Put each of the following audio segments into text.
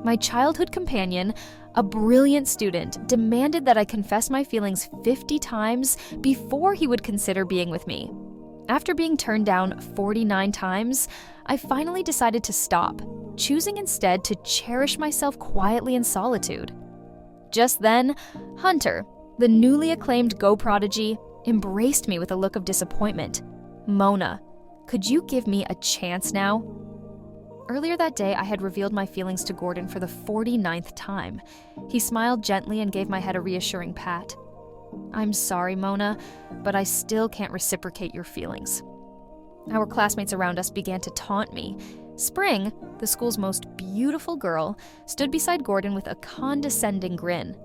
My childhood companion, a brilliant student, demanded that I confess my feelings 50 times before he would consider being with me. After being turned down 49 times, I finally decided to stop, choosing instead to cherish myself quietly in solitude. Just then, Hunter, the newly acclaimed Go prodigy, embraced me with a look of disappointment. "Mona, could you give me a chance now?" Earlier that day, I had revealed my feelings to Gordon for the 49th time. He smiled gently and gave my head a reassuring pat. "I'm sorry, Mona, but I still can't reciprocate your feelings." Our classmates around us began to taunt me. Spring, the school's most beautiful girl, stood beside Gordon with a condescending grin.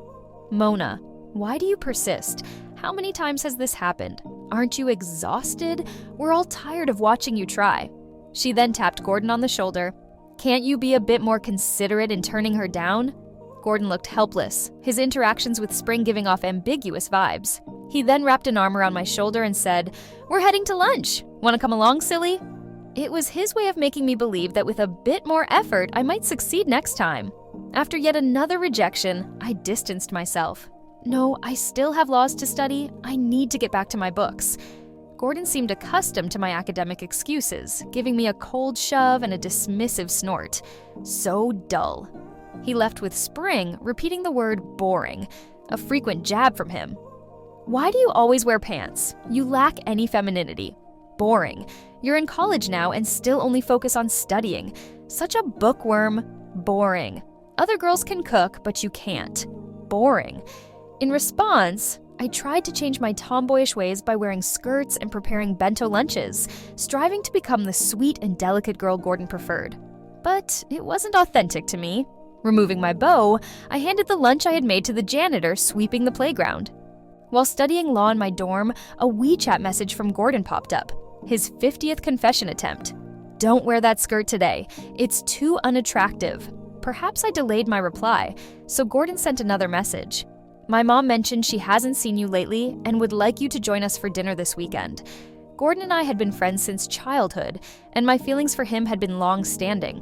"Mona, why do you persist? How many times has this happened? Aren't you exhausted? We're all tired of watching you try." She then tapped Gordon on the shoulder. "Can't you be a bit more considerate in turning her down?" Gordon looked helpless, his interactions with Spring giving off ambiguous vibes. He then wrapped an arm around my shoulder and said, "We're heading to lunch. Want to come along, silly?" It was his way of making me believe that with a bit more effort, I might succeed next time. After yet another rejection, I distanced myself. "No, I still have laws to study. I need to get back to my books." Gordon seemed accustomed to my academic excuses, giving me a cold shove and a dismissive snort. So dull. He left with Spring, repeating the word boring, a frequent jab from him. "Why do you always wear pants? You lack any femininity. Boring. You're in college now and still only focus on studying. Such a bookworm. Boring. Other girls can cook, but you can't. Boring." In response, I tried to change my tomboyish ways by wearing skirts and preparing bento lunches, striving to become the sweet and delicate girl Gordon preferred. But it wasn't authentic to me. Removing my bow, I handed the lunch I had made to the janitor sweeping the playground. While studying law in my dorm, a WeChat message from Gordon popped up. His 50th confession attempt. "Don't wear that skirt today. It's too unattractive." Perhaps I delayed my reply, so Gordon sent another message. "My mom mentioned she hasn't seen you lately and would like you to join us for dinner this weekend." Gordon and I had been friends since childhood, and my feelings for him had been long-standing.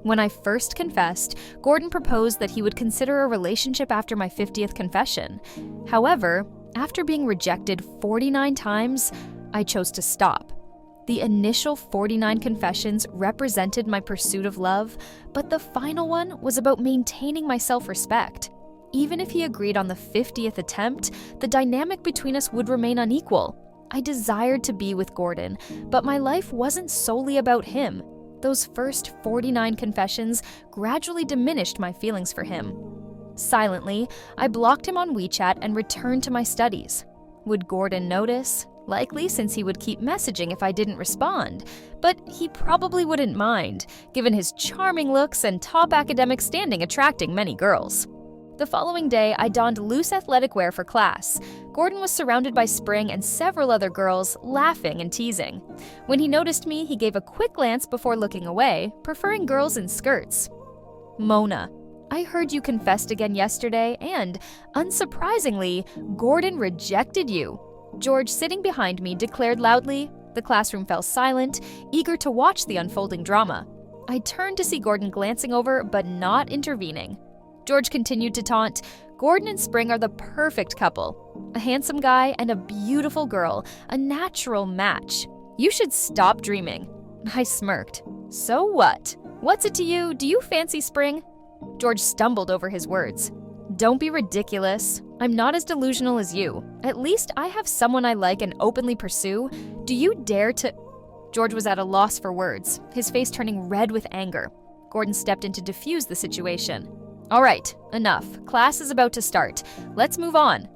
When I first confessed, Gordon proposed that he would consider a relationship after my 50th confession. However, after being rejected 49 times, I chose to stop. The initial 49 confessions represented my pursuit of love, but the final one was about maintaining my self-respect. Even if he agreed on the 50th attempt, the dynamic between us would remain unequal. I desired to be with Gordon, but my life wasn't solely about him. Those first 49 confessions gradually diminished my feelings for him. Silently, I blocked him on WeChat and returned to my studies. Would Gordon notice? Likely, since he would keep messaging if I didn't respond. But he probably wouldn't mind, given his charming looks and top academic standing attracting many girls. The following day, I donned loose athletic wear for class. Gordon was surrounded by Spring and several other girls, laughing and teasing. When he noticed me, he gave a quick glance before looking away, preferring girls in skirts. "Mona, I heard you confessed again yesterday, and, unsurprisingly, Gordon rejected you." George, sitting behind me, declared loudly. The classroom fell silent, eager to watch the unfolding drama. I turned to see Gordon glancing over, but not intervening. George continued to taunt, "Gordon and Spring are the perfect couple. A handsome guy and a beautiful girl, a natural match. You should stop dreaming." I smirked. "So what? What's it to you? Do you fancy Spring?" George stumbled over his words. "Don't be ridiculous. I'm not as delusional as you. At least I have someone I like and openly pursue. Do you dare to—" George was at a loss for words, his face turning red with anger. Gordon stepped in to defuse the situation. "All right, enough. Class is about to start. Let's move on."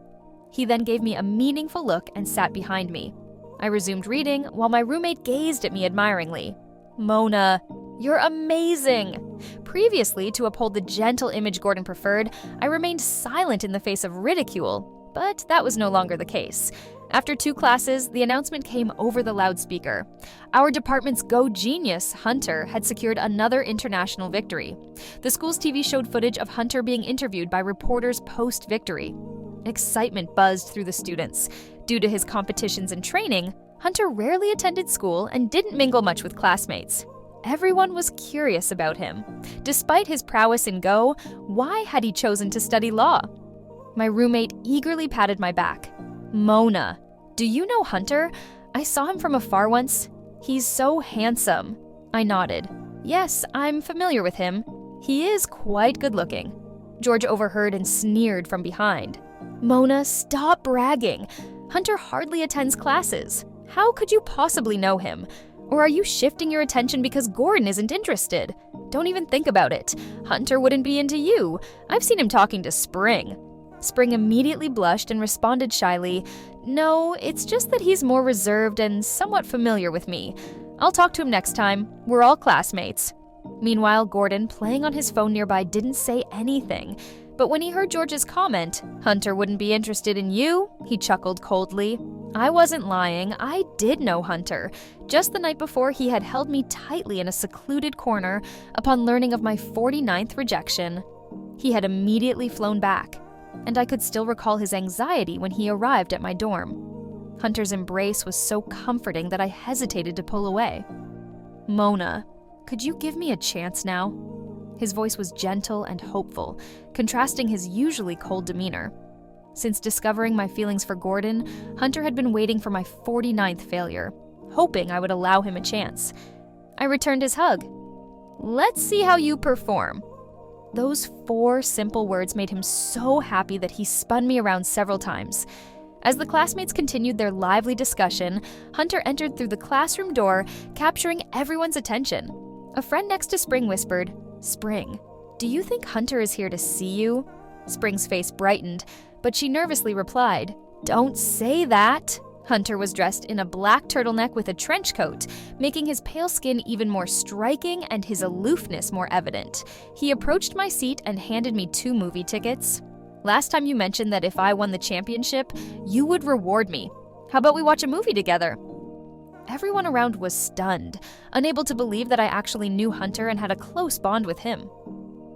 He then gave me a meaningful look and sat behind me. I resumed reading while my roommate gazed at me admiringly. "Mona, you're amazing." Previously, to uphold the gentle image Gordon preferred, I remained silent in the face of ridicule, but that was no longer the case. After 2 classes, the announcement came over the loudspeaker. Our department's Go genius, Hunter, had secured another international victory. The school's TV showed footage of Hunter being interviewed by reporters post-victory. Excitement buzzed through the students. Due to his competitions and training, Hunter rarely attended school and didn't mingle much with classmates. Everyone was curious about him. Despite his prowess in Go, why had he chosen to study law? My roommate eagerly patted my back. "Mona, do you know Hunter? I saw him from afar once. He's so handsome." I nodded. "Yes, I'm familiar with him. He is quite good-looking." George overheard and sneered from behind. "Mona, stop bragging. Hunter hardly attends classes. How could you possibly know him? Or are you shifting your attention because Gordon isn't interested? Don't even think about it. Hunter wouldn't be into you. I've seen him talking to Spring." Spring immediately blushed and responded shyly, "No, it's just that he's more reserved and somewhat familiar with me. I'll talk to him next time. We're all classmates." Meanwhile, Gordon, playing on his phone nearby, didn't say anything. But when he heard George's comment, "Hunter wouldn't be interested in you," he chuckled coldly. I wasn't lying. I did know Hunter. Just the night before, he had held me tightly in a secluded corner upon learning of my 49th rejection. He had immediately flown back, and I could still recall his anxiety when he arrived at my dorm. Hunter's embrace was so comforting that I hesitated to pull away. "Mona, could you give me a chance now?" His voice was gentle and hopeful, contrasting his usually cold demeanor. Since discovering my feelings for Gordon, Hunter had been waiting for my 49th failure, hoping I would allow him a chance. I returned his hug. "Let's see how you perform." Those 4 simple words made him so happy that he spun me around several times. As the classmates continued their lively discussion, Hunter entered through the classroom door, capturing everyone's attention. A friend next to Spring whispered, "Spring, do you think Hunter is here to see you?" Spring's face brightened, but she nervously replied, "Don't say that." Hunter was dressed in a black turtleneck with a trench coat, making his pale skin even more striking and his aloofness more evident. He approached my seat and handed me 2 movie tickets. "Last time you mentioned that if I won the championship, you would reward me. How about we watch a movie together?" Everyone around was stunned, unable to believe that I actually knew Hunter and had a close bond with him.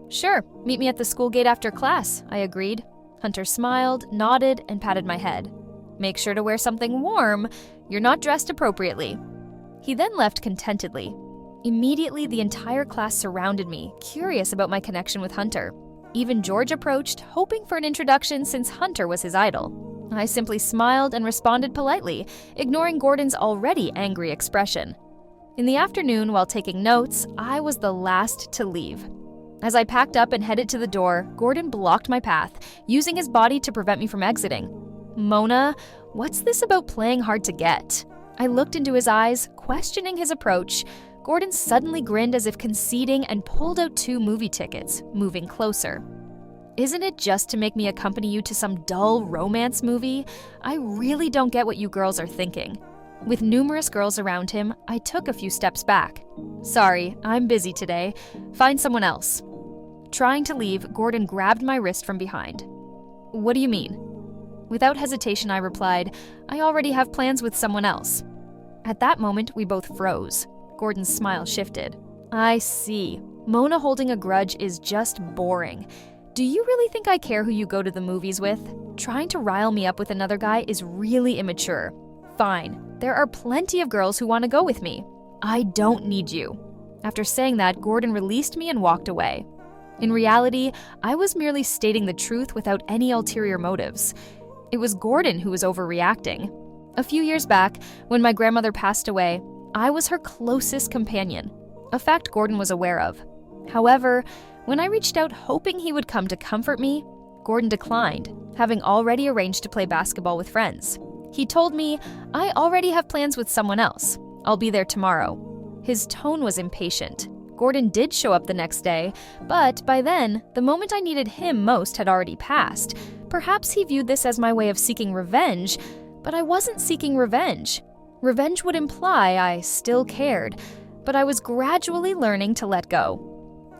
"Sure, meet me at the school gate after class," I agreed. Hunter smiled, nodded, and patted my head. "Make sure to wear something warm. You're not dressed appropriately." He then left contentedly. Immediately, the entire class surrounded me, curious about my connection with Hunter. Even George approached, hoping for an introduction since Hunter was his idol. I simply smiled and responded politely, ignoring Gordon's already angry expression. In the afternoon, while taking notes, I was the last to leave. As I packed up and headed to the door, Gordon blocked my path, using his body to prevent me from exiting. "Mona, what's this about playing hard to get?" I looked into his eyes, questioning his approach. Gordon suddenly grinned as if conceding and pulled out 2 movie tickets, moving closer. "Isn't it just to make me accompany you to some dull romance movie? I really don't get what you girls are thinking." With numerous girls around him, I took a few steps back. "Sorry, I'm busy today. Find someone else." Trying to leave, Gordon grabbed my wrist from behind. "What do you mean?" Without hesitation, I replied, "I already have plans with someone else." At that moment, we both froze. Gordon's smile shifted. "I see. Mona holding a grudge is just boring. Do you really think I care who you go to the movies with? Trying to rile me up with another guy is really immature. Fine, there are plenty of girls who want to go with me. I don't need you." After saying that, Gordon released me and walked away. In reality, I was merely stating the truth without any ulterior motives. It was Gordon who was overreacting. A few years back, when my grandmother passed away, I was her closest companion, a fact Gordon was aware of. However, when I reached out hoping he would come to comfort me, Gordon declined, having already arranged to play basketball with friends. He told me, "I already have plans with someone else. I'll be there tomorrow." His tone was impatient. Gordon did show up the next day, but by then, the moment I needed him most had already passed. Perhaps he viewed this as my way of seeking revenge, but I wasn't seeking revenge. Revenge would imply I still cared, but I was gradually learning to let go.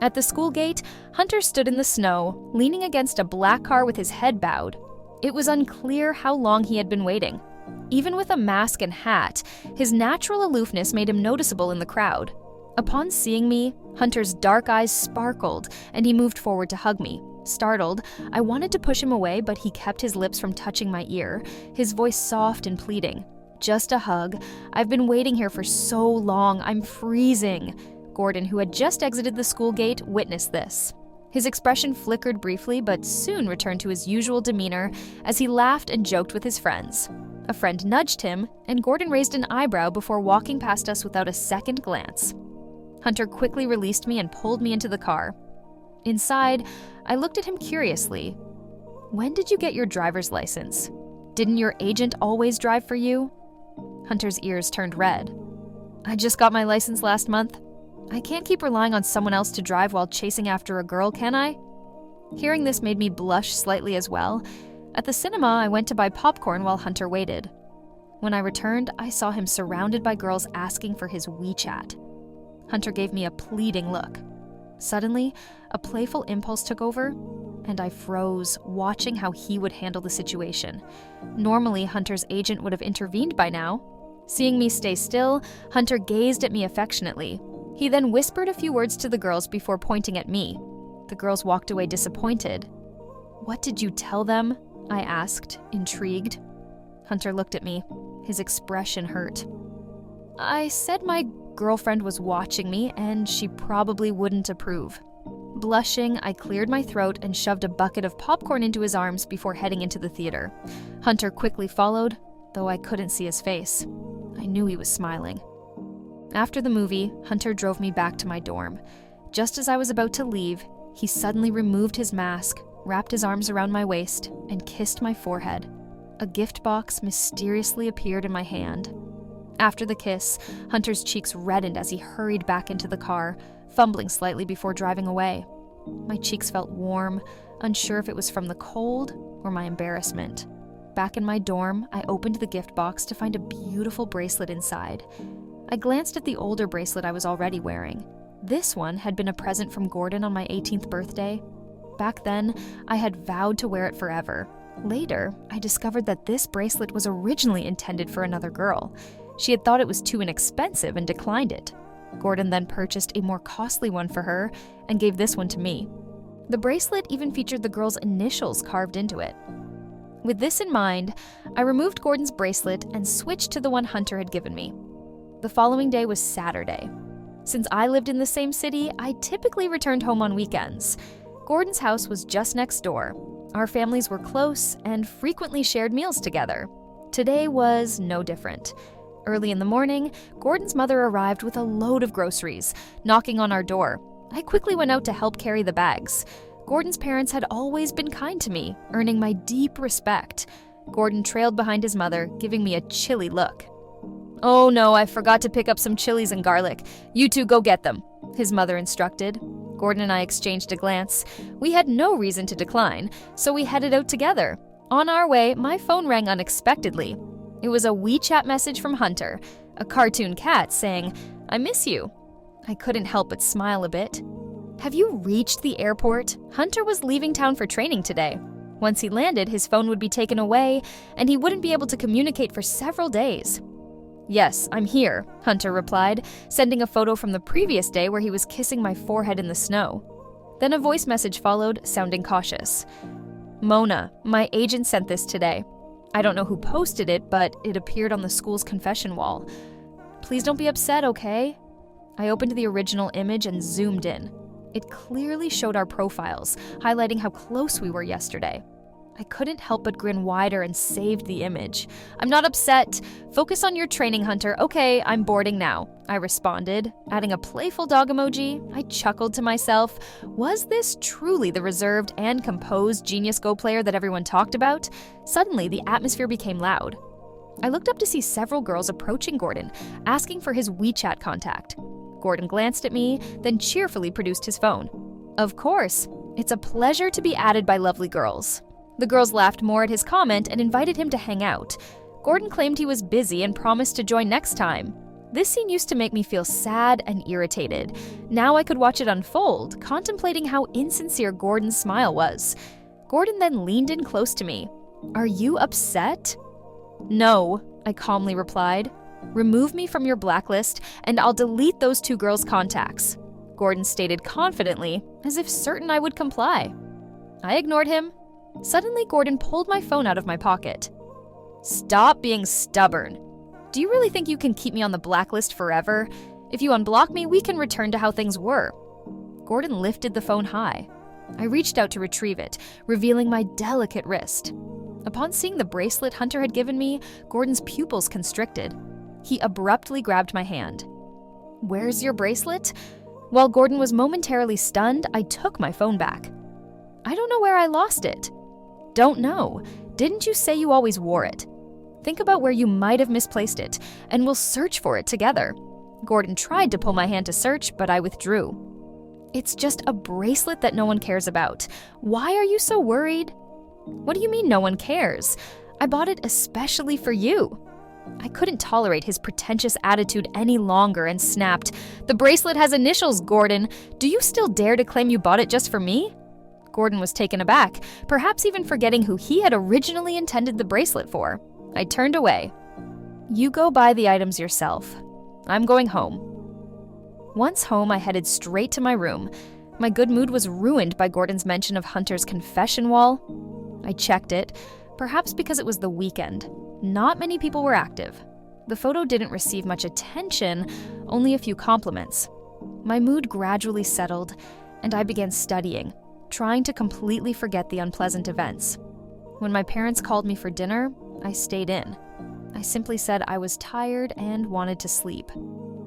At the school gate, Hunter stood in the snow, leaning against a black car with his head bowed. It was unclear how long he had been waiting. Even with a mask and hat, his natural aloofness made him noticeable in the crowd. Upon seeing me, Hunter's dark eyes sparkled, and he moved forward to hug me. Startled, I wanted to push him away, but he kept his lips from touching my ear, his voice soft and pleading. "Just a hug. I've been waiting here for so long. I'm freezing." Gordon, who had just exited the school gate, witnessed this. His expression flickered briefly, but soon returned to his usual demeanor as he laughed and joked with his friends. A friend nudged him, and Gordon raised an eyebrow before walking past us without a second glance. Hunter quickly released me and pulled me into the car. Inside, I looked at him curiously. "When did you get your driver's license? Didn't your agent always drive for you?" Hunter's ears turned red. "I just got my license last month. I can't keep relying on someone else to drive while chasing after a girl, can I?" Hearing this made me blush slightly as well. At the cinema, I went to buy popcorn while Hunter waited. When I returned, I saw him surrounded by girls asking for his WeChat. Hunter gave me a pleading look. Suddenly, a playful impulse took over, and I froze, watching how he would handle the situation. Normally, Hunter's agent would have intervened by now. Seeing me stay still, Hunter gazed at me affectionately. He then whispered a few words to the girls before pointing at me. The girls walked away disappointed. "What did you tell them?" I asked, intrigued. Hunter looked at me. His expression hurt. "I said my girlfriend was watching me and she probably wouldn't approve." Blushing, I cleared my throat and shoved a bucket of popcorn into his arms before heading into the theater. Hunter quickly followed, though I couldn't see his face. I knew he was smiling. After the movie, Hunter drove me back to my dorm. Just as I was about to leave, he suddenly removed his mask, wrapped his arms around my waist, and kissed my forehead. A gift box mysteriously appeared in my hand. After the kiss, Hunter's cheeks reddened as he hurried back into the car, fumbling slightly before driving away. My cheeks felt warm, unsure if it was from the cold or my embarrassment. Back in my dorm, I opened the gift box to find a beautiful bracelet inside. I glanced at the older bracelet I was already wearing. This one had been a present from Gordon on my 18th birthday. Back then, I had vowed to wear it forever. Later, I discovered that this bracelet was originally intended for another girl. She had thought it was too inexpensive and declined it. Gordon then purchased a more costly one for her and gave this one to me. The bracelet even featured the girl's initials carved into it. With this in mind, I removed Gordon's bracelet and switched to the one Hunter had given me. The following day was Saturday. Since I lived in the same city, I typically returned home on weekends. Gordon's house was just next door. Our families were close and frequently shared meals together. Today was no different. Early in the morning, Gordon's mother arrived with a load of groceries, knocking on our door. I quickly went out to help carry the bags. Gordon's parents had always been kind to me, earning my deep respect. Gordon trailed behind his mother, giving me a chilly look. "Oh no, I forgot to pick up some chilies and garlic. You two go get them," his mother instructed. Gordon and I exchanged a glance. We had no reason to decline, so we headed out together. On our way, my phone rang unexpectedly. It was a WeChat message from Hunter, a cartoon cat saying, "I miss you." I couldn't help but smile a bit. "Have you reached the airport? Hunter was leaving town for training today. Once he landed, his phone would be taken away, and he wouldn't be able to communicate for several days." "Yes, I'm here," Hunter replied, sending a photo from the previous day where he was kissing my forehead in the snow. Then a voice message followed, sounding cautious. "Mona, my agent sent this today. I don't know who posted it, but it appeared on the school's confession wall. Please don't be upset, okay?" I opened the original image and zoomed in. It clearly showed our profiles, highlighting how close we were yesterday. I couldn't help but grin wider and saved the image. "I'm not upset. Focus on your training, Hunter. Okay, I'm boarding now," I responded. Adding a playful dog emoji, I chuckled to myself. Was this truly the reserved and composed Genius Go player that everyone talked about? Suddenly, the atmosphere became loud. I looked up to see several girls approaching Gordon, asking for his WeChat contact. Gordon glanced at me, then cheerfully produced his phone. "Of course. It's a pleasure to be added by lovely girls." The girls laughed more at his comment and invited him to hang out. Gordon claimed he was busy and promised to join next time. This scene used to make me feel sad and irritated. Now I could watch it unfold, contemplating how insincere Gordon's smile was. Gordon then leaned in close to me. "Are you upset?" "No," I calmly replied. "Remove me from your blacklist, and I'll delete those two girls' contacts," Gordon stated confidently, as if certain I would comply. I ignored him. Suddenly, Gordon pulled my phone out of my pocket. "Stop being stubborn. Do you really think you can keep me on the blacklist forever? If you unblock me, we can return to how things were." Gordon lifted the phone high. I reached out to retrieve it, revealing my delicate wrist. Upon seeing the bracelet Hunter had given me, Gordon's pupils constricted. He abruptly grabbed my hand. "Where's your bracelet?" While Gordon was momentarily stunned, I took my phone back. "I don't know where I lost it." "Don't know? Didn't you say you always wore it? Think about where you might have misplaced it, and we'll search for it together." Gordon tried to pull my hand to search, but I withdrew. "It's just a bracelet that no one cares about. Why are you so worried?" "What do you mean no one cares? I bought it especially for you." I couldn't tolerate his pretentious attitude any longer and snapped, "The bracelet has initials, Gordon. Do you still dare to claim you bought it just for me?" Gordon was taken aback, perhaps even forgetting who he had originally intended the bracelet for. I turned away. "You go buy the items yourself. I'm going home." Once home, I headed straight to my room. My good mood was ruined by Gordon's mention of Hunter's confession wall. I checked it, perhaps because it was the weekend. Not many people were active. The photo didn't receive much attention, only a few compliments. My mood gradually settled, and I began studying, trying to completely forget the unpleasant events. When my parents called me for dinner, I stayed in. I simply said I was tired and wanted to sleep.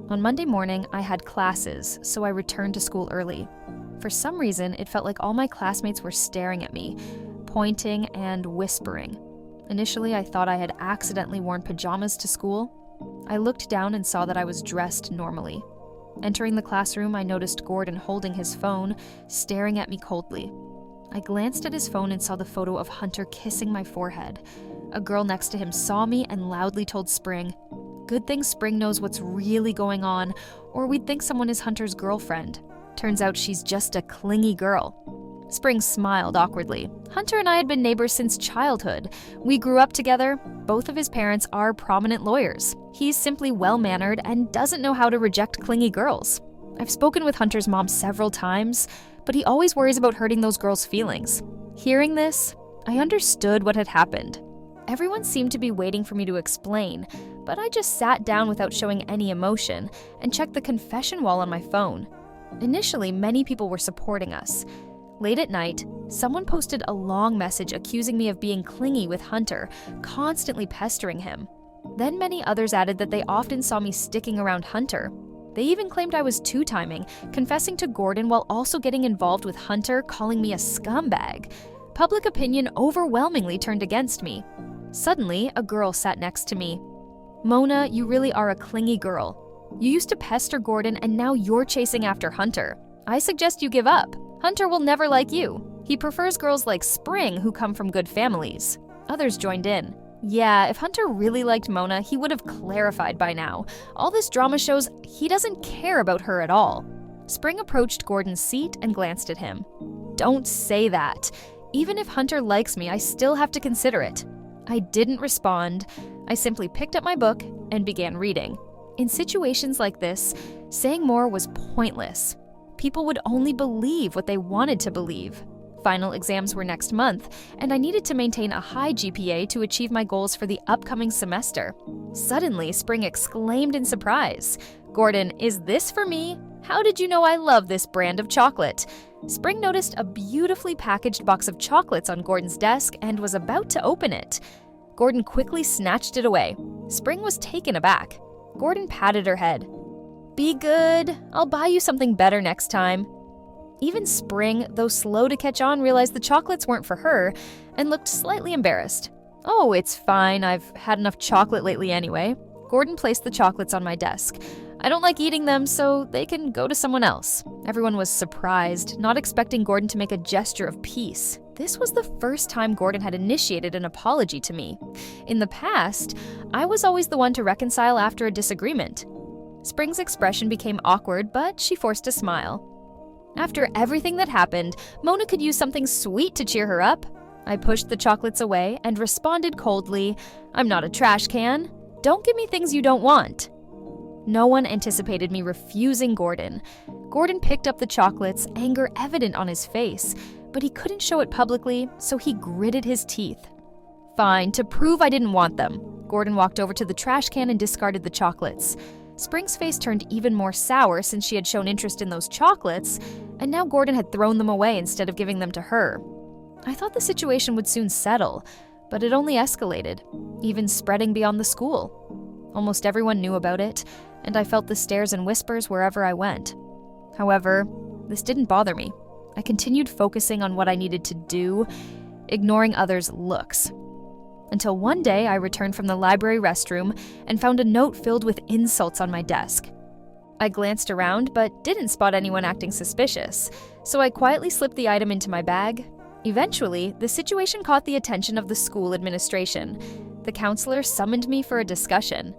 On Monday morning, I had classes, so I returned to school early. For some reason, it felt like all my classmates were staring at me, pointing and whispering. Initially, I thought I had accidentally worn pajamas to school. I looked down and saw that I was dressed normally. Entering the classroom, I noticed Gordon holding his phone, staring at me coldly. I glanced at his phone and saw the photo of Hunter kissing my forehead. A girl next to him saw me and loudly told Spring, "Good thing Spring knows what's really going on, or we'd think someone is Hunter's girlfriend. Turns out she's just a clingy girl." Spring smiled awkwardly. "Hunter and I had been neighbors since childhood. We grew up together. Both of his parents are prominent lawyers. He's simply well-mannered and doesn't know how to reject clingy girls. I've spoken with Hunter's mom several times, but he always worries about hurting those girls' feelings." Hearing this, I understood what had happened. Everyone seemed to be waiting for me to explain, but I just sat down without showing any emotion and checked the confession wall on my phone. Initially, many people were supporting us. Late at night, someone posted a long message accusing me of being clingy with Hunter, constantly pestering him. Then many others added that they often saw me sticking around Hunter. They even claimed I was two-timing, confessing to Gordon while also getting involved with Hunter, calling me a scumbag. Public opinion overwhelmingly turned against me. Suddenly, a girl sat next to me. "Mona, you really are a clingy girl. You used to pester Gordon and now you're chasing after Hunter. I suggest you give up. Hunter will never like you. He prefers girls like Spring who come from good families." Others joined in. "Yeah, if Hunter really liked Mona, he would have clarified by now. All this drama shows he doesn't care about her at all." Spring approached Gordon's seat and glanced at him. "Don't say that. Even if Hunter likes me, I still have to consider it." I didn't respond. I simply picked up my book and began reading. In situations like this, saying more was pointless. People would only believe what they wanted to believe. Final exams were next month, and I needed to maintain a high GPA to achieve my goals for the upcoming semester. Suddenly, Spring exclaimed in surprise, "Gordon, is this for me? How did you know I love this brand of chocolate?" Spring noticed a beautifully packaged box of chocolates on Gordon's desk and was about to open it. Gordon quickly snatched it away. Spring was taken aback. Gordon patted her head. "Be good. I'll buy you something better next time." Even Spring, though slow to catch on, realized the chocolates weren't for her and looked slightly embarrassed. "Oh, it's fine. I've had enough chocolate lately anyway." Gordon placed the chocolates on my desk. "I don't like eating them, so they can go to someone else." Everyone was surprised, not expecting Gordon to make a gesture of peace. This was the first time Gordon had initiated an apology to me. In the past, I was always the one to reconcile after a disagreement. Spring's expression became awkward, but she forced a smile. After everything that happened, Mona could use something sweet to cheer her up. I pushed the chocolates away and responded coldly, "I'm not a trash can. Don't give me things you don't want." No one anticipated me refusing Gordon. Gordon picked up the chocolates, anger evident on his face, but he couldn't show it publicly, so he gritted his teeth. "Fine, to prove I didn't want them." Gordon walked over to the trash can and discarded the chocolates. Spring's face turned even more sour since she had shown interest in those chocolates, and now Gordon had thrown them away instead of giving them to her. I thought the situation would soon settle, but it only escalated, even spreading beyond the school. Almost everyone knew about it, and I felt the stares and whispers wherever I went. However, this didn't bother me. I continued focusing on what I needed to do, ignoring others' looks. Until one day I returned from the library restroom and found a note filled with insults on my desk. I glanced around but didn't spot anyone acting suspicious, so I quietly slipped the item into my bag. Eventually, the situation caught the attention of the school administration. The counselor summoned me for a discussion.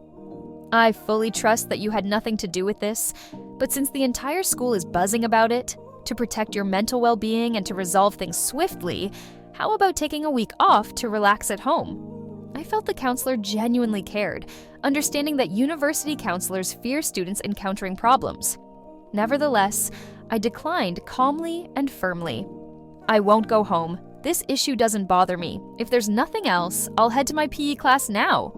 I fully trust that you had nothing to do with this, but since the entire school is buzzing about it, to protect your mental well-being and to resolve things swiftly, how about taking a week off to relax at home? I felt the counselor genuinely cared, understanding that university counselors fear students encountering problems. Nevertheless, I declined calmly and firmly. I won't go home. This issue doesn't bother me. If there's nothing else, I'll head to my PE class now.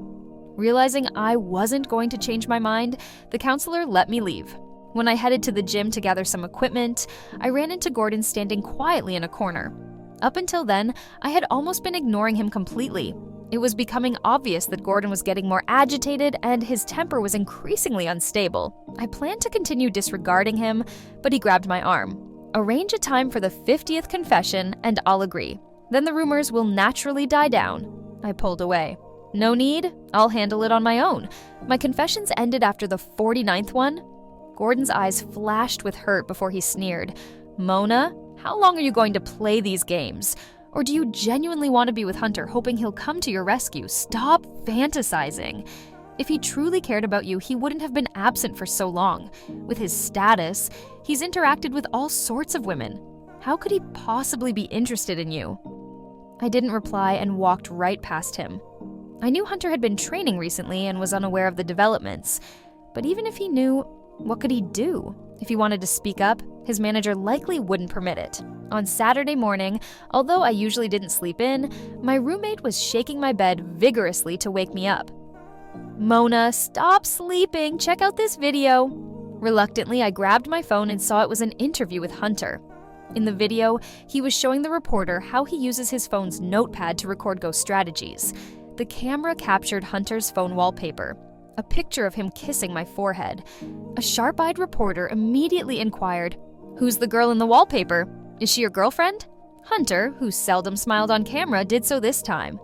Realizing I wasn't going to change my mind, the counselor let me leave. When I headed to the gym to gather some equipment, I ran into Gordon standing quietly in a corner. Up until then, I had almost been ignoring him completely. It was becoming obvious that Gordon was getting more agitated and his temper was increasingly unstable. I planned to continue disregarding him, but he grabbed my arm. Arrange a time for the 50th confession and I'll agree. Then the rumors will naturally die down. I pulled away. No need, I'll handle it on my own. My confessions ended after the 49th one. Gordon's eyes flashed with hurt before he sneered. Mona, how long are you going to play these games? Or do you genuinely want to be with Hunter, hoping he'll come to your rescue? Stop fantasizing. If he truly cared about you, he wouldn't have been absent for so long. With his status, he's interacted with all sorts of women. How could he possibly be interested in you? I didn't reply and walked right past him. I knew Hunter had been training recently and was unaware of the developments. But even if he knew, what could he do? If he wanted to speak up, his manager likely wouldn't permit it. On Saturday morning, although I usually didn't sleep in, my roommate was shaking my bed vigorously to wake me up. Mona, stop sleeping. Check out this video. Reluctantly, I grabbed my phone and saw it was an interview with Hunter. In the video, he was showing the reporter how he uses his phone's notepad to record ghost strategies. The camera captured Hunter's phone wallpaper, a picture of him kissing my forehead. A sharp-eyed reporter immediately inquired, "Who's the girl in the wallpaper? Is she your girlfriend?" Hunter, who seldom smiled on camera, did so this time.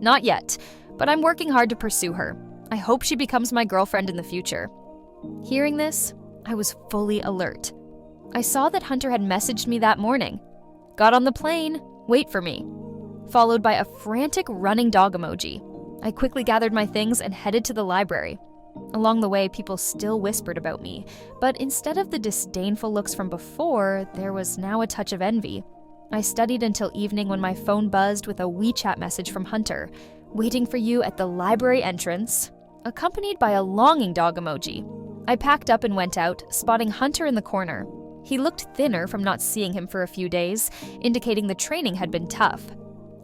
"Not yet, but I'm working hard to pursue her. I hope she becomes my girlfriend in the future." Hearing this, I was fully alert. I saw that Hunter had messaged me that morning. "Got on the plane, wait for me," followed by a frantic running dog emoji. I quickly gathered my things and headed to the library. Along the way, people still whispered about me, but instead of the disdainful looks from before, there was now a touch of envy. I studied until evening when my phone buzzed with a WeChat message from Hunter, "Waiting for you at the library entrance," accompanied by a longing dog emoji. I packed up and went out, spotting Hunter in the corner. He looked thinner from not seeing him for a few days, indicating the training had been tough.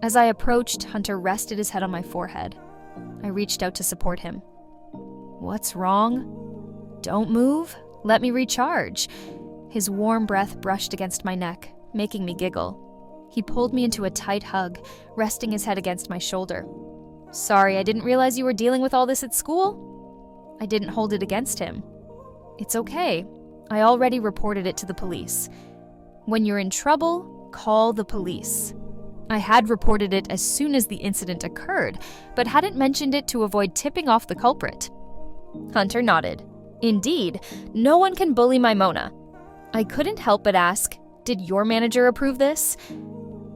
As I approached, Hunter rested his head on my forehead. I reached out to support him. "What's wrong?" "Don't move. Let me recharge." His warm breath brushed against my neck, making me giggle. He pulled me into a tight hug, resting his head against my shoulder. "Sorry, I didn't realize you were dealing with all this at school." I didn't hold it against him. "It's okay. I already reported it to the police. When you're in trouble, call the police." I had reported it as soon as the incident occurred, but hadn't mentioned it to avoid tipping off the culprit. Hunter nodded. "Indeed, no one can bully my Mona." I couldn't help but ask, "Did your manager approve this?"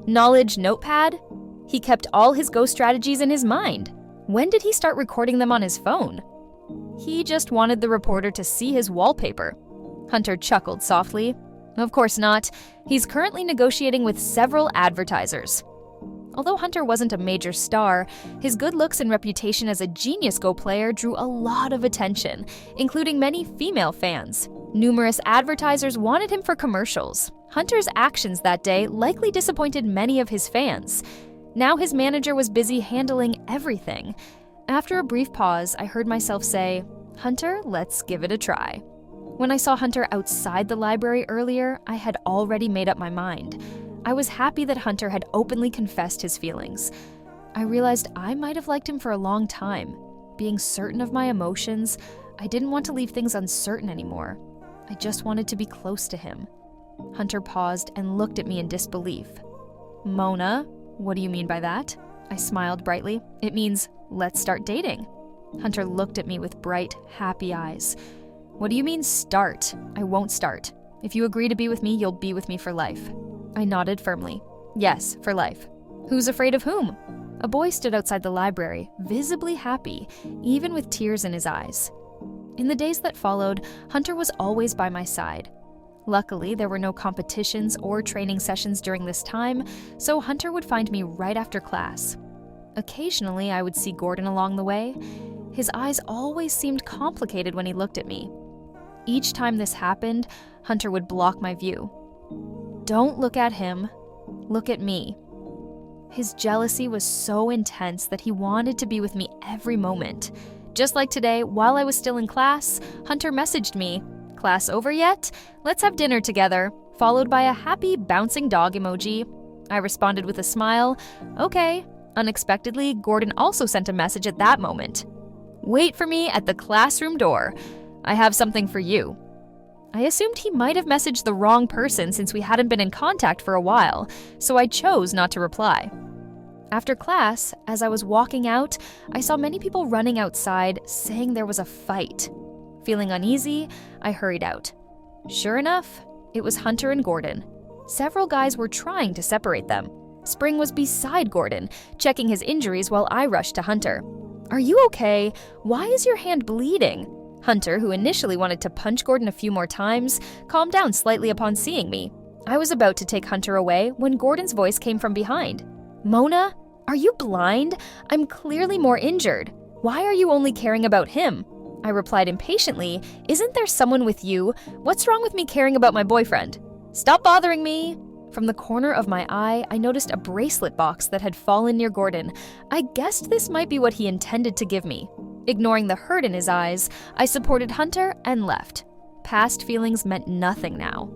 "Knowledge notepad?" He kept all his ghost strategies in his mind. When did he start recording them on his phone? He just wanted the reporter to see his wallpaper. Hunter chuckled softly. "Of course not. He's currently negotiating with several advertisers." Although Hunter wasn't a major star, his good looks and reputation as a genius Go player drew a lot of attention, including many female fans. Numerous advertisers wanted him for commercials. Hunter's actions that day likely disappointed many of his fans. Now his manager was busy handling everything. After a brief pause, I heard myself say, Hunter, let's give it a try. When I saw Hunter outside the library earlier, I had already made up my mind. I was happy that Hunter had openly confessed his feelings. I realized I might have liked him for a long time. Being certain of my emotions, I didn't want to leave things uncertain anymore. I just wanted to be close to him. Hunter paused and looked at me in disbelief. Mona, what do you mean by that? I smiled brightly. It means, let's start dating. Hunter looked at me with bright, happy eyes. What do you mean, start? I won't start. If you agree to be with me, you'll be with me for life. I nodded firmly. Yes, for life. Who's afraid of whom? A boy stood outside the library, visibly happy, even with tears in his eyes. In the days that followed, Hunter was always by my side. Luckily, there were no competitions or training sessions during this time, so Hunter would find me right after class. Occasionally, I would see Gordon along the way. His eyes always seemed complicated when he looked at me. Each time this happened, Hunter would block my view. Don't look at him, look at me. His jealousy was so intense that he wanted to be with me every moment. Just like today, while I was still in class, Hunter messaged me, "Class over yet? Let's have dinner together," followed by a happy bouncing dog emoji. I responded with a smile, "Okay." Unexpectedly, Gordon also sent a message at that moment. "Wait for me at the classroom door. I have something for you." I assumed he might have messaged the wrong person since we hadn't been in contact for a while, so I chose not to reply. After class, as I was walking out, I saw many people running outside saying there was a fight. Feeling uneasy, I hurried out. Sure enough, it was Hunter and Gordon. Several guys were trying to separate them. Spring was beside Gordon, checking his injuries while I rushed to Hunter. "Are you okay? Why is your hand bleeding?" Hunter, who initially wanted to punch Gordon a few more times, calmed down slightly upon seeing me. I was about to take Hunter away when Gordon's voice came from behind. "Mona, are you blind? I'm clearly more injured. Why are you only caring about him?" I replied impatiently, "Isn't there someone with you? What's wrong with me caring about my boyfriend?" "Stop bothering me!" From the corner of my eye, I noticed a bracelet box that had fallen near Gordon. I guessed this might be what he intended to give me. Ignoring the hurt in his eyes, I supported Hunter and left. Past feelings meant nothing now.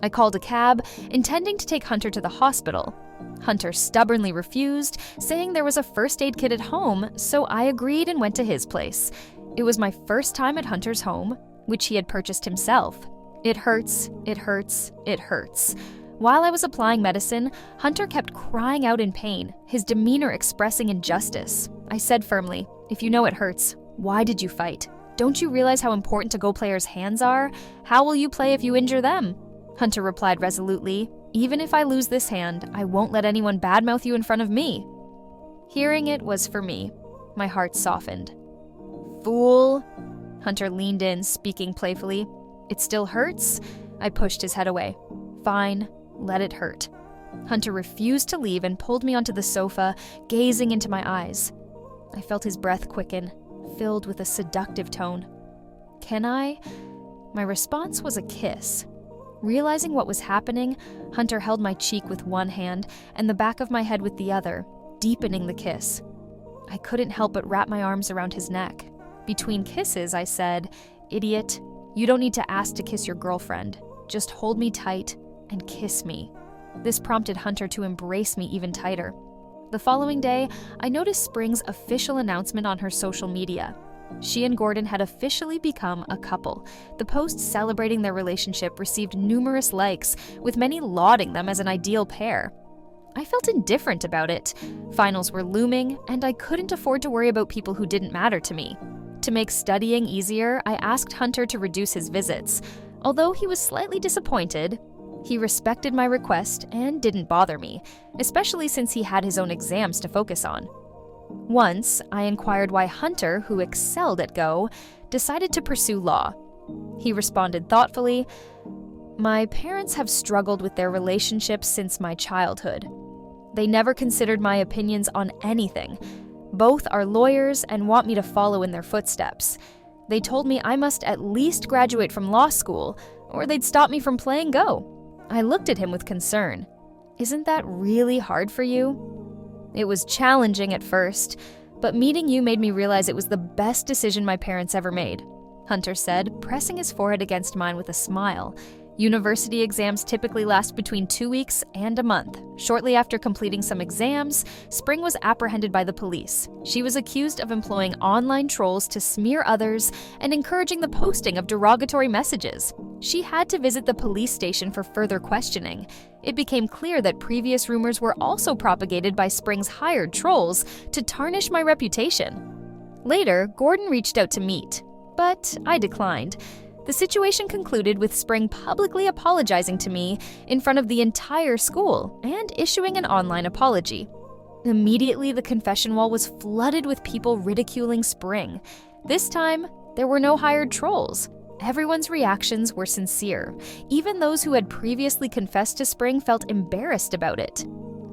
I called a cab, intending to take Hunter to the hospital. Hunter stubbornly refused, saying there was a first aid kit at home, so I agreed and went to his place. It was my first time at Hunter's home, which he had purchased himself. It hurts, it hurts, it hurts. While I was applying medicine, Hunter kept crying out in pain, his demeanor expressing injustice. I said firmly, "If you know it hurts, why did you fight? Don't you realize how important to-go players' hands are? How will you play if you injure them?" Hunter replied resolutely, "Even if I lose this hand, I won't let anyone badmouth you in front of me." Hearing it was for me. My heart softened. "Fool." Hunter leaned in, speaking playfully. "It still hurts?" I pushed his head away. "Fine, let it hurt." Hunter refused to leave and pulled me onto the sofa, gazing into my eyes. I felt his breath quicken, filled with a seductive tone. "Can I?" My response was a kiss. Realizing what was happening, Hunter held my cheek with one hand and the back of my head with the other, deepening the kiss. I couldn't help but wrap my arms around his neck. Between kisses, I said, "Idiot, you don't need to ask to kiss your girlfriend. Just hold me tight and kiss me." This prompted Hunter to embrace me even tighter. The following day, I noticed Spring's official announcement on her social media. She and Gordon had officially become a couple. The post celebrating their relationship received numerous likes, with many lauding them as an ideal pair. I felt indifferent about it. Finals were looming, and I couldn't afford to worry about people who didn't matter to me. To make studying easier, I asked Hunter to reduce his visits. Although he was slightly disappointed, he respected my request and didn't bother me, especially since he had his own exams to focus on. Once, I inquired why Hunter, who excelled at Go, decided to pursue law. He responded thoughtfully, "My parents have struggled with their relationship since my childhood. They never considered my opinions on anything. Both are lawyers and want me to follow in their footsteps. They told me I must at least graduate from law school, or they'd stop me from playing Go." I looked at him with concern. "Isn't that really hard for you?" "It was challenging at first, but meeting you made me realize it was the best decision my parents ever made. Hunter said, pressing his forehead against mine with a smile. University exams typically last between 2 weeks and a month. Shortly after completing some exams, Spring was apprehended by the police. She was accused of employing online trolls to smear others and encouraging the posting of derogatory messages. She had to visit the police station for further questioning. It became clear that previous rumors were also propagated by Spring's hired trolls to tarnish my reputation. Later, Gordon reached out to meet, but I declined. The situation concluded with Spring publicly apologizing to me in front of the entire school and issuing an online apology. Immediately, the confession wall was flooded with people ridiculing Spring. This time, there were no hired trolls. Everyone's reactions were sincere. Even those who had previously confessed to Spring felt embarrassed about it.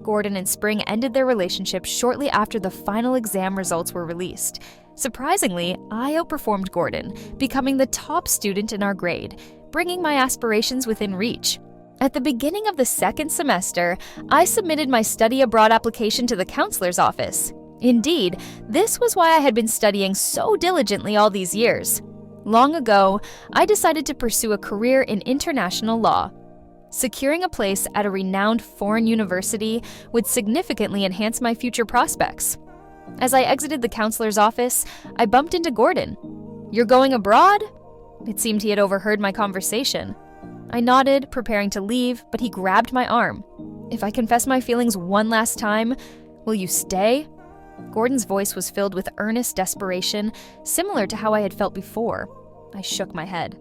Gordon and Spring ended their relationship shortly after the final exam results were released. Surprisingly, I outperformed Gordon, becoming the top student in our grade, bringing my aspirations within reach. At the beginning of the second semester, I submitted my study abroad application to the counselor's office. Indeed, this was why I had been studying so diligently all these years. Long ago, I decided to pursue a career in international law. Securing a place at a renowned foreign university would significantly enhance my future prospects. As I exited the counselor's office, I bumped into Gordon. "You're going abroad?" It seemed he had overheard my conversation. I nodded, preparing to leave, but he grabbed my arm. "If I confess my feelings one last time, will you stay?" Gordon's voice was filled with earnest desperation, similar to how I had felt before. I shook my head.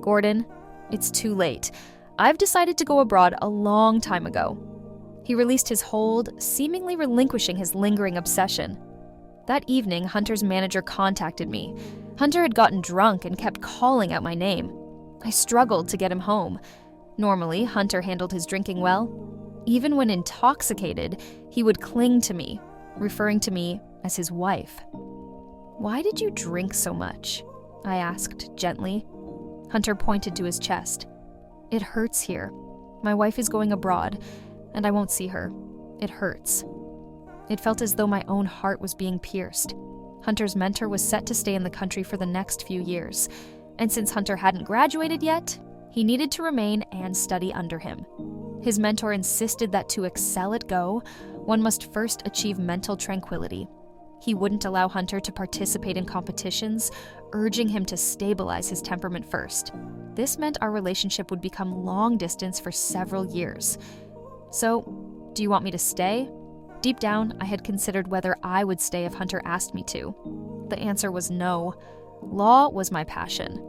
"Gordon, it's too late. I've decided to go abroad a long time ago." He released his hold, seemingly relinquishing his lingering obsession. That evening, Hunter's manager contacted me. Hunter had gotten drunk and kept calling out my name. I struggled to get him home. Normally, Hunter handled his drinking well. Even when intoxicated, he would cling to me, referring to me as his wife. "Why did you drink so much?" I asked gently. Hunter pointed to his chest. "It hurts here. My wife is going abroad, and I won't see her. It hurts." It felt as though my own heart was being pierced. Hunter's mentor was set to stay in the country for the next few years, and since Hunter hadn't graduated yet, he needed to remain and study under him. His mentor insisted that to excel at Go, one must first achieve mental tranquility. He wouldn't allow Hunter to participate in competitions, urging him to stabilize his temperament first. This meant our relationship would become long distance for several years. "So, do you want me to stay?" Deep down, I had considered whether I would stay if Hunter asked me to. The answer was no. Law was my passion.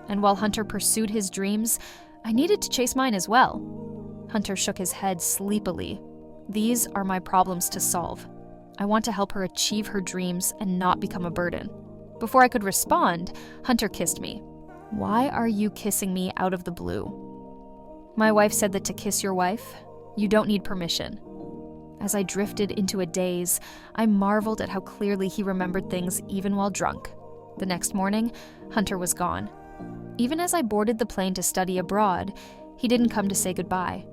And while Hunter pursued his dreams, I needed to chase mine as well. Hunter shook his head sleepily. "These are my problems to solve. I want to help her achieve her dreams and not become a burden." Before I could respond, Hunter kissed me. "Why are you kissing me out of the blue?" "My wife said that to kiss your wife, you don't need permission." As I drifted into a daze, I marveled at how clearly he remembered things even while drunk. The next morning, Hunter was gone. Even as I boarded the plane to study abroad, he didn't come to say goodbye.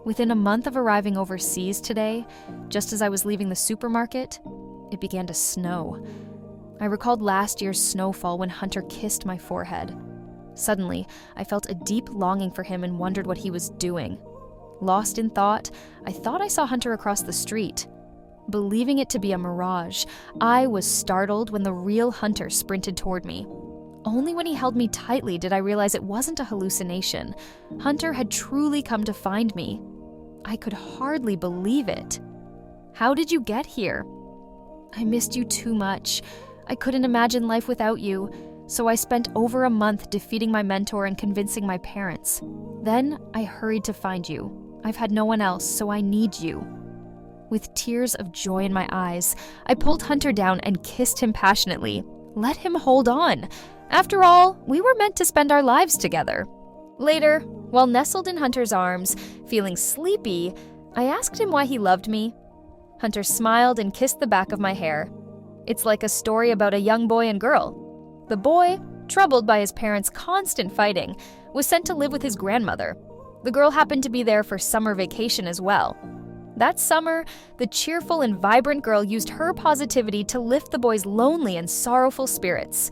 Within a month of arriving overseas today, just as I was leaving the supermarket, it began to snow. I recalled last year's snowfall when Hunter kissed my forehead. Suddenly, I felt a deep longing for him and wondered what he was doing. Lost in thought, I thought I saw Hunter across the street. Believing it to be a mirage, I was startled when the real Hunter sprinted toward me. Only when he held me tightly did I realize it wasn't a hallucination. Hunter had truly come to find me. I could hardly believe it. "How did you get here?" "I missed you too much. I couldn't imagine life without you, so I spent over a month defeating my mentor and convincing my parents. Then I hurried to find you. I've had no one else, so I need you." With tears of joy in my eyes, I pulled Hunter down and kissed him passionately. Let him hold on. After all, we were meant to spend our lives together. Later, while nestled in Hunter's arms, feeling sleepy, I asked him why he loved me. Hunter smiled and kissed the back of my hair. "It's like a story about a young boy and girl. The boy, troubled by his parents' constant fighting, was sent to live with his grandmother. The girl happened to be there for summer vacation as well. That summer, the cheerful and vibrant girl used her positivity to lift the boy's lonely and sorrowful spirits.